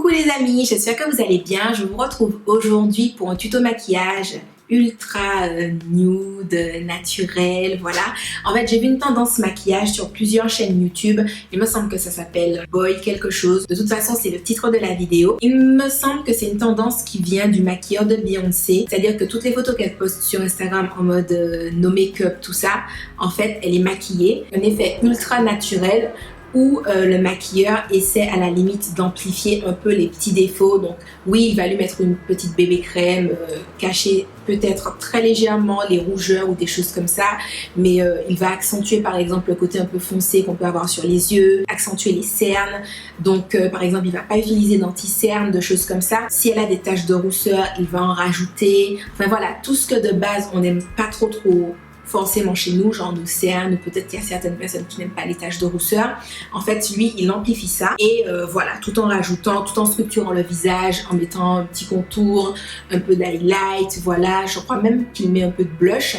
Coucou les amis, j'espère que vous allez bien. Je vous retrouve aujourd'hui pour un tuto maquillage ultra nude, naturel, voilà. En fait, j'ai vu une tendance maquillage sur plusieurs chaînes YouTube. Il me semble que ça s'appelle Boy quelque chose. De toute façon, c'est le titre de la vidéo. Il me semble que c'est une tendance qui vient du maquilleur de Beyoncé. C'est-à-dire que toutes les photos qu'elle poste sur Instagram en mode no make-up, tout ça, en fait, elle est maquillée. Un effet ultra naturel où le maquilleur essaie à la limite d'amplifier un peu les petits défauts. Donc oui, il va lui mettre une petite bébé crème, cacher peut-être très légèrement les rougeurs ou des choses comme ça, mais il va accentuer par exemple le côté un peu foncé qu'on peut avoir sur les yeux, accentuer les cernes. Donc par exemple, il va pas utiliser d'anti-cerne, de choses comme ça. Si elle a des taches de rousseur, il va en rajouter. Enfin voilà, tout ce que de base on n'aime pas trop forcément chez nous, genre nos cernes, ou peut-être qu'il y a certaines personnes qui n'aiment pas les taches de rousseur. En fait, lui, il amplifie ça et voilà, tout en rajoutant, tout en structurant le visage, en mettant un petit contour, un peu d'highlight, voilà. Je crois même qu'il met un peu de blush.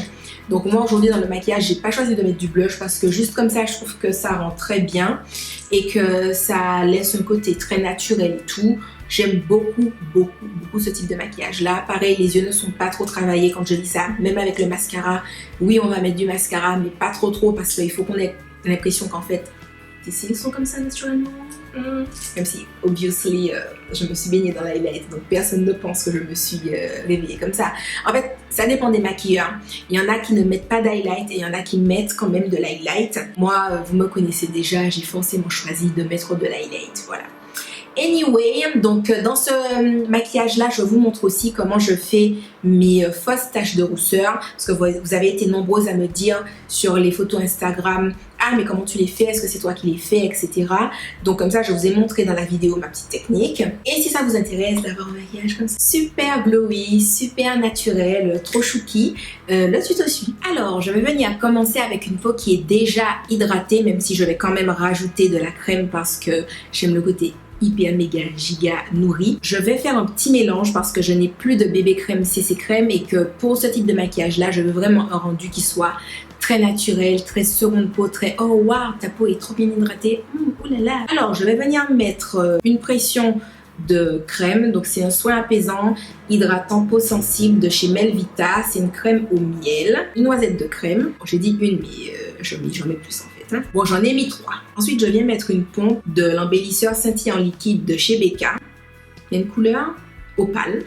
Donc moi aujourd'hui dans le maquillage, j'ai pas choisi de mettre du blush parce que juste comme ça, je trouve que ça rend très bien et que ça laisse un côté très naturel et tout. J'aime beaucoup ce type de maquillage là. Pareil, les yeux ne sont pas trop travaillés quand je dis ça, même avec le mascara. Oui, on va mettre du mascara, mais pas trop parce qu'il faut qu'on ait l'impression qu'en fait tes cils sont comme ça naturellement. Même si, obviously, je me suis baignée dans l'highlight, donc personne ne pense que je me suis réveillée comme ça. En fait, ça dépend des maquilleurs. Il y en a qui ne mettent pas d'highlight et il y en a qui mettent quand même de l'highlight. Moi, vous me connaissez déjà, j'ai forcément choisi de mettre de l'highlight, voilà. Anyway, donc dans ce maquillage là, je vous montre aussi comment je fais mes fausses taches de rousseur, parce que vous avez été nombreuses à me dire sur les photos Instagram, ah mais comment tu les fais, est-ce que c'est toi qui les fais, etc. Donc comme ça, je vous ai montré dans la vidéo ma petite technique. Et si ça vous intéresse d'avoir un maquillage comme ça, super glowy, super naturel, trop chouki, le tuto suit. Alors, je vais venir commencer avec une peau qui est déjà hydratée, même si je vais quand même rajouter de la crème parce que j'aime le côté hyper méga giga nourri. Je vais faire un petit mélange parce que je n'ai plus de bébé crème CC crème et que pour ce type de maquillage là, je veux vraiment un rendu qui soit très naturel, très seconde peau, très oh waouh, ta peau est trop bien hydratée, oh là là. Alors je vais venir mettre une pression de crème, donc c'est un soin apaisant, hydratant peau sensible de chez Melvita. C'est une crème au miel, une noisette de crème. J'ai dit une mais j'en mets plus en fait. Bon, j'en ai mis 3. Ensuite, je viens mettre une pompe de l'embellisseur scintillant liquide de chez Becca. Il y a une couleur opale.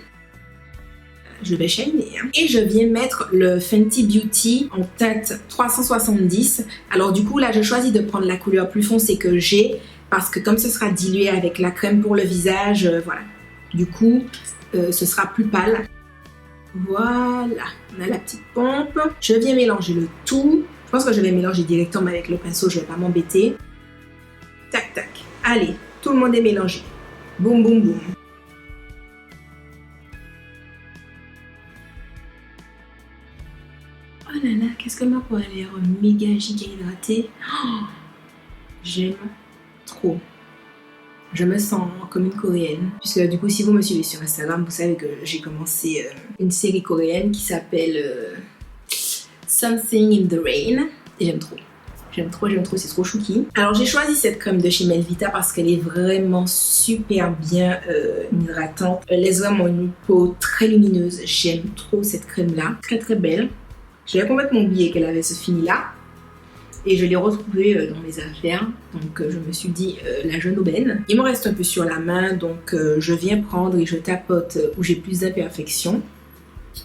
Je vais shiner. Et je viens mettre le Fenty Beauty en teinte 370. Alors du coup, là, je choisis de prendre la couleur plus foncée que j'ai parce que comme ce sera dilué avec la crème pour le visage, voilà. Du coup, ce sera plus pâle. Voilà, on a la petite pompe. Je viens mélanger le tout. Je pense que je vais mélanger directement avec le pinceau, je ne vais pas m'embêter. Tac, tac. Allez, tout le monde est mélangé. Boum, boum, boum. Oh là là, qu'est-ce que ma peau a l'air méga giga hydratée. Oh, j'aime trop. Je me sens comme une coréenne. Puisque du coup, si vous me suivez sur Instagram, vous savez que j'ai commencé une série coréenne qui s'appelle Something in the Rain. Et j'aime trop, c'est trop chouki. Alors j'ai choisi cette crème de chez Melvita parce qu'elle est vraiment super bien hydratante. Elle laisse vraiment une peau très lumineuse. J'aime trop cette crème là, très belle. J'avais complètement oublié qu'elle avait ce fini là. Et je l'ai retrouvée dans mes affaires. Donc je me suis dit, la jeune aubaine. Il me reste un peu sur la main, donc je viens prendre et je tapote où j'ai plus d'imperfections.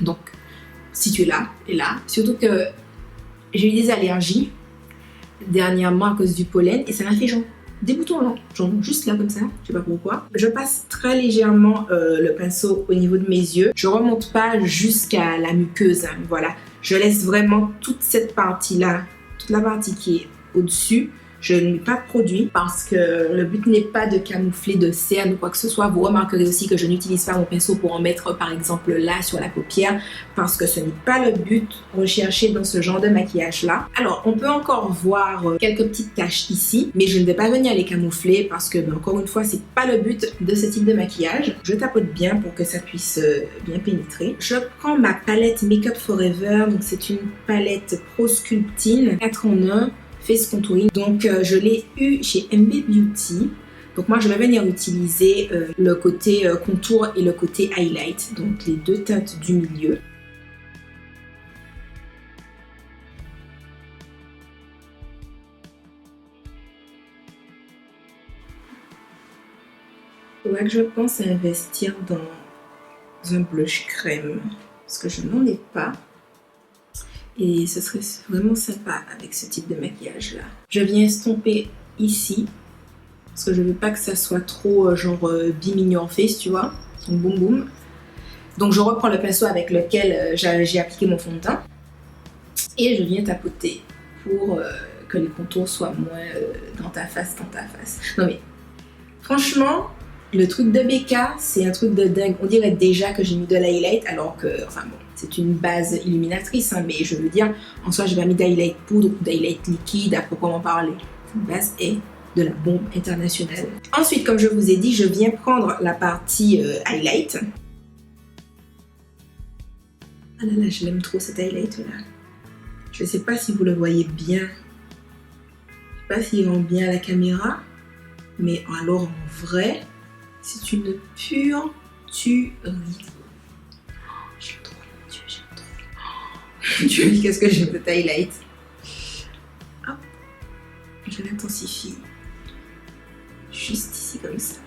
Donc situé là et là. Surtout que j'ai eu des allergies dernièrement à cause du pollen et ça m'a fait genre des boutons là, genre juste là comme ça, je sais pas pourquoi. Je passe très légèrement le pinceau au niveau de mes yeux. Je remonte pas jusqu'à la muqueuse, hein, voilà. Je laisse vraiment toute cette partie là, toute la partie qui est au-dessus. Je ne mets pas de produit parce que le but n'est pas de camoufler de cerne ou quoi que ce soit. Vous remarquerez aussi que je n'utilise pas mon pinceau pour en mettre par exemple là sur la paupière parce que ce n'est pas le but recherché dans ce genre de maquillage là. Alors on peut encore voir quelques petites taches ici, mais je ne vais pas venir les camoufler parce que encore une fois c'est pas le but de ce type de maquillage. Je tapote bien pour que ça puisse bien pénétrer. Je prends ma palette Make Up Forever, donc c'est une palette Pro Sculpting 4 en 1. Face contouring. Donc je l'ai eu chez MB Beauty. Donc moi je vais venir utiliser le côté contour et le côté highlight, donc les deux teintes du milieu. Il faudrait que je pense à investir dans un blush crème parce que je n'en ai pas. Et ce serait vraiment sympa avec ce type de maquillage là. Je viens estomper ici parce que je veux pas que ça soit trop genre be mignon face, tu vois. Donc boum boum. Donc je reprends le pinceau avec lequel j'ai appliqué mon fond de teint et je viens tapoter pour que les contours soient moins dans ta face. Non mais franchement, le truc de BK, c'est un truc de dingue. On dirait déjà que j'ai mis de l'highlight alors que, enfin bon, c'est une base illuminatrice, hein, mais je veux dire, en soi, j'ai pas mis d'highlight poudre ou d'highlight liquide à proprement parler. Cette base est de la bombe internationale. Ensuite, comme je vous ai dit, je viens prendre la partie highlight. Ah là là, je l'aime trop cet highlight là. Je sais pas si vous le voyez bien. Je sais pas s'il rend bien à la caméra, mais alors en vrai, c'est une pure tuerie. J'aime trop, mon Dieu, j'aime trop. Dieu, qu'est-ce que j'aime de highlight. Hop, je l'intensifie. Juste ici comme ça.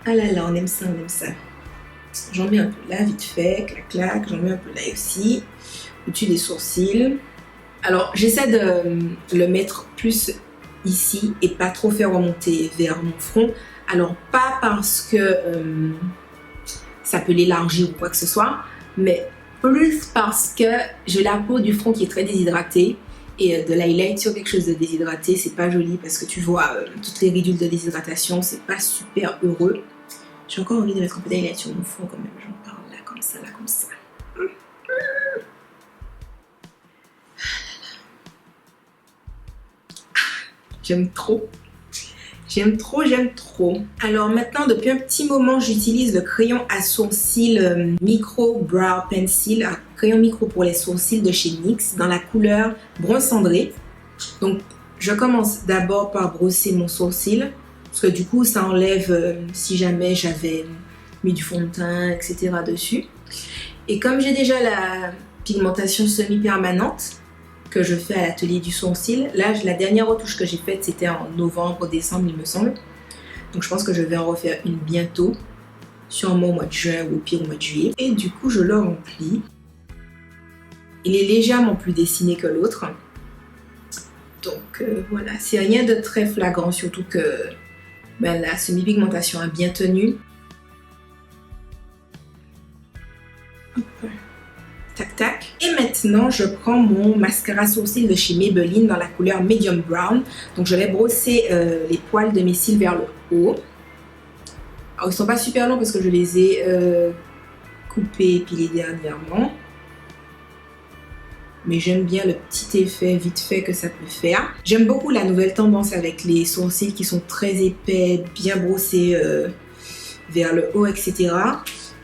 Ah là là, on aime ça, on aime ça. J'en mets un peu là, vite fait, clac clac. J'en mets un peu là aussi, au-dessus des sourcils. Alors, j'essaie de le mettre plus ici et pas trop faire remonter vers mon front. Alors pas parce que ça peut l'élargir ou quoi que ce soit, mais plus parce que j'ai la peau du front qui est très déshydratée et de l'highlight sur quelque chose de déshydraté, c'est pas joli parce que tu vois toutes les ridules de déshydratation, c'est pas super heureux. J'ai encore envie de mettre un peu d'highlight sur mon front quand même, j'en parle là comme ça, là comme ça. J'aime trop. J'aime trop, j'aime trop. Alors maintenant, depuis un petit moment, j'utilise le crayon à sourcils Micro Brow Pencil, un crayon micro pour les sourcils de chez NYX, dans la couleur brun cendré. Donc, je commence d'abord par brosser mon sourcil, parce que du coup, ça enlève si jamais j'avais mis du fond de teint, etc. dessus. Et comme j'ai déjà la pigmentation semi-permanente, que je fais à l'atelier du sourcil. Là, la dernière retouche que j'ai faite, c'était en novembre, décembre, il me semble. Donc, je pense que je vais en refaire une bientôt, sûrement au mois de juin ou au pire au mois de juillet. Et du coup, je le remplis. Il est légèrement plus dessiné que l'autre. Donc, voilà. C'est rien de très flagrant, surtout que la semi-pigmentation a bien tenu. Hop. Tac tac. Et maintenant, je prends mon mascara sourcil de chez Maybelline dans la couleur Medium Brown. Donc, je vais brosser les poils de mes cils vers le haut. Alors, ils sont pas super longs parce que je les ai coupés et pilés dernièrement. Mais j'aime bien le petit effet vite fait que ça peut faire. J'aime beaucoup la nouvelle tendance avec les sourcils qui sont très épais, bien brossés vers le haut, etc.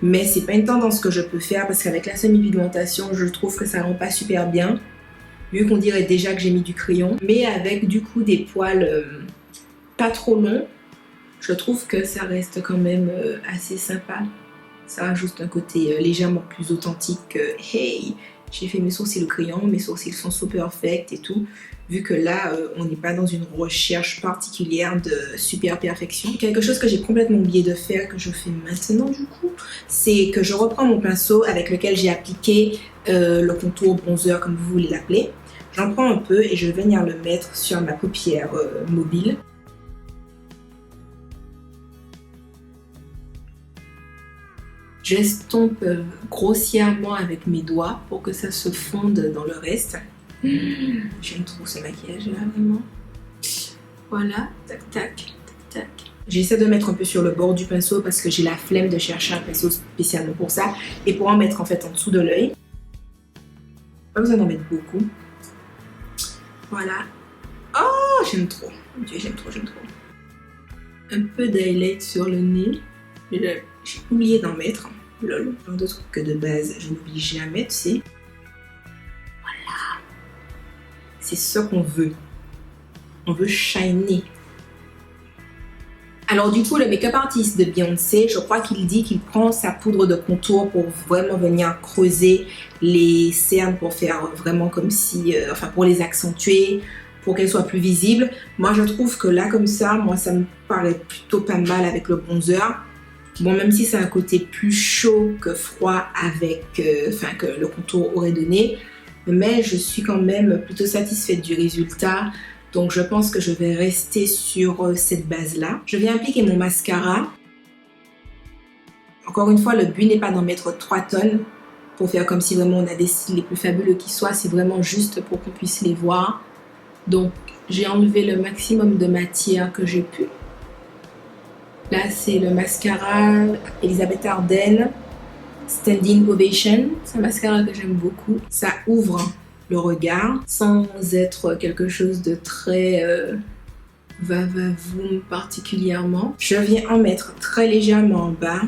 Mais c'est pas une tendance que je peux faire parce qu'avec la semi-pigmentation, je trouve que ça rend pas super bien. Vu qu'on dirait déjà que j'ai mis du crayon. Mais avec du coup des poils pas trop longs, je trouve que ça reste quand même assez sympa. Ça rajoute un côté légèrement plus authentique que hey, j'ai fait mes sourcils au crayon, mes sourcils sont super perfects et tout. Vu que là, on n'est pas dans une recherche particulière de super perfection. Quelque chose que j'ai complètement oublié de faire, que je fais maintenant du coup, c'est que je reprends mon pinceau avec lequel j'ai appliqué le contour bronzer, comme vous voulez l'appeler. J'en prends un peu et je vais venir le mettre sur ma paupière mobile. J'estompe grossièrement avec mes doigts pour que ça se fonde dans le reste. J'aime trop ce maquillage là, vraiment. Voilà, tac tac, tac tac. J'essaie de mettre un peu sur le bord du pinceau parce que j'ai la flemme de chercher un pinceau spécialement pour ça. Et pour en mettre en fait en dessous de l'œil. Pas besoin d'en mettre beaucoup. Voilà. Oh, j'aime trop. Mon Dieu, j'aime trop, j'aime trop. Un peu d'highlight sur le nez. J'ai oublié d'en mettre. Lol, genre de trucs que de base je n'oublie jamais, tu sais. Voilà. C'est ce qu'on veut. on veut shiner. Alors du coup, le make-up artist de Beyoncé, je crois qu'il dit qu'il prend sa poudre de contour pour vraiment venir creuser les cernes pour faire vraiment comme si, pour les accentuer, pour qu'elles soient plus visibles. Moi, je trouve que là, comme ça, ça me paraît plutôt pas mal avec le bronzer. Bon, même si c'est un côté plus chaud que froid avec, que le contour aurait donné, mais je suis quand même plutôt satisfaite du résultat. Donc je pense que je vais rester sur cette base-là. Je vais appliquer mon mascara. Encore une fois, le but n'est pas d'en mettre 3 tonnes pour faire comme si vraiment on a des cils les plus fabuleux qui soient. C'est vraiment juste pour qu'on puisse les voir. Donc j'ai enlevé le maximum de matière que j'ai pu. Là, c'est le mascara Elisabeth Arden Standing Ovation. C'est un mascara que j'aime beaucoup. Ça ouvre le regard sans être quelque chose de très va-va-voum particulièrement. Je viens en mettre très légèrement en bas.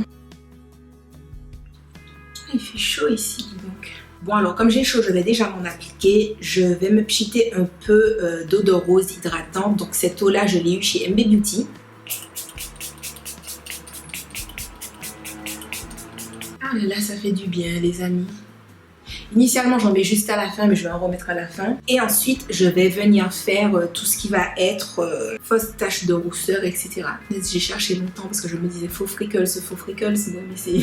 Il fait chaud ici donc. Bon alors comme j'ai chaud, je vais déjà m'en appliquer. Je vais me pchiter un peu d'eau de rose hydratante. Donc cette eau là je l'ai eue chez MB Beauty. Ah là là, ça fait du bien les amis. Initialement, j'en mets juste à la fin, mais je vais en remettre à la fin. Et ensuite, je vais venir faire tout ce qui va être fausse tache de rousseur, etc. J'ai cherché longtemps parce que je me disais faux freckles, bon, mais c'est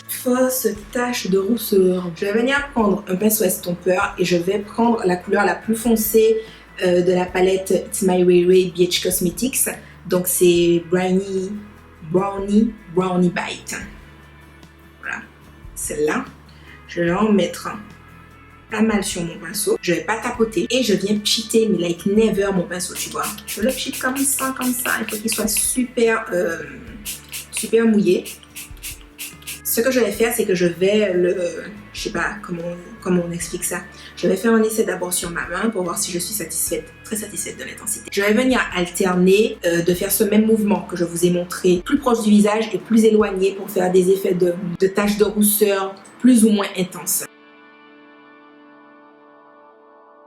fausse tache de rousseur. Je vais venir prendre un pinceau estompeur et je vais prendre la couleur la plus foncée de la palette It's My Ray Ray BH Cosmetics. Donc c'est Brownie Bite. Voilà, celle-là. Je vais en mettre pas mal sur mon pinceau. Je vais pas tapoter et je viens pchiter, mais like never mon pinceau, tu vois. Je le pchite comme ça. Il faut qu'il soit super mouillé. Ce que je vais faire, c'est que je vais je sais pas comment on explique ça. Je vais faire un essai d'abord sur ma main pour voir si je suis très satisfaite de l'intensité. Je vais venir alterner de faire ce même mouvement que je vous ai montré, plus proche du visage et plus éloigné pour faire des effets de taches de rousseur plus ou moins intenses.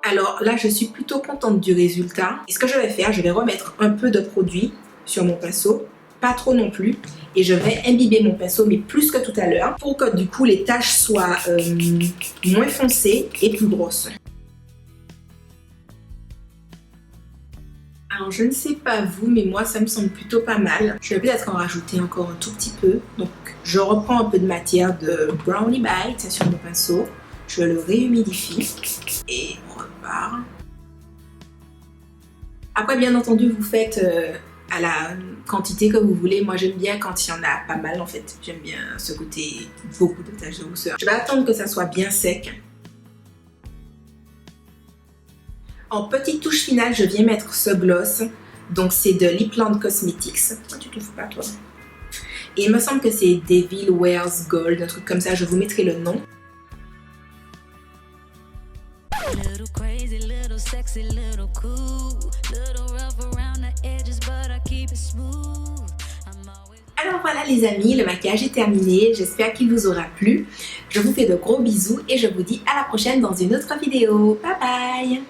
Alors là, je suis plutôt contente du résultat. Et ce que je vais faire, je vais remettre un peu de produit sur mon pinceau, pas trop non plus. Et je vais imbiber mon pinceau, mais plus que tout à l'heure, pour que du coup les taches soient moins foncées et plus grosses. Alors je ne sais pas vous, mais moi ça me semble plutôt pas mal. Je vais peut-être en rajouter encore un tout petit peu. Donc je reprends un peu de matière de Brownie Bite sur mon pinceau. Je le réhumidifie et on repart. Après bien entendu vous faites à la quantité que vous voulez. Moi j'aime bien quand il y en a pas mal en fait. J'aime bien ce côté beaucoup de taches de rousseur. Je vais attendre que ça soit bien sec. En petite touche finale, je viens mettre ce gloss. Donc c'est de Lipland Cosmetics. Pourquoi tu t'ouvres pas toi? Et il me semble que c'est Devil Wears Gold, un truc comme ça. Je vous mettrai le nom. Alors voilà les amis, le maquillage est terminé. J'espère qu'il vous aura plu. Je vous fais de gros bisous et je vous dis à la prochaine dans une autre vidéo. Bye bye!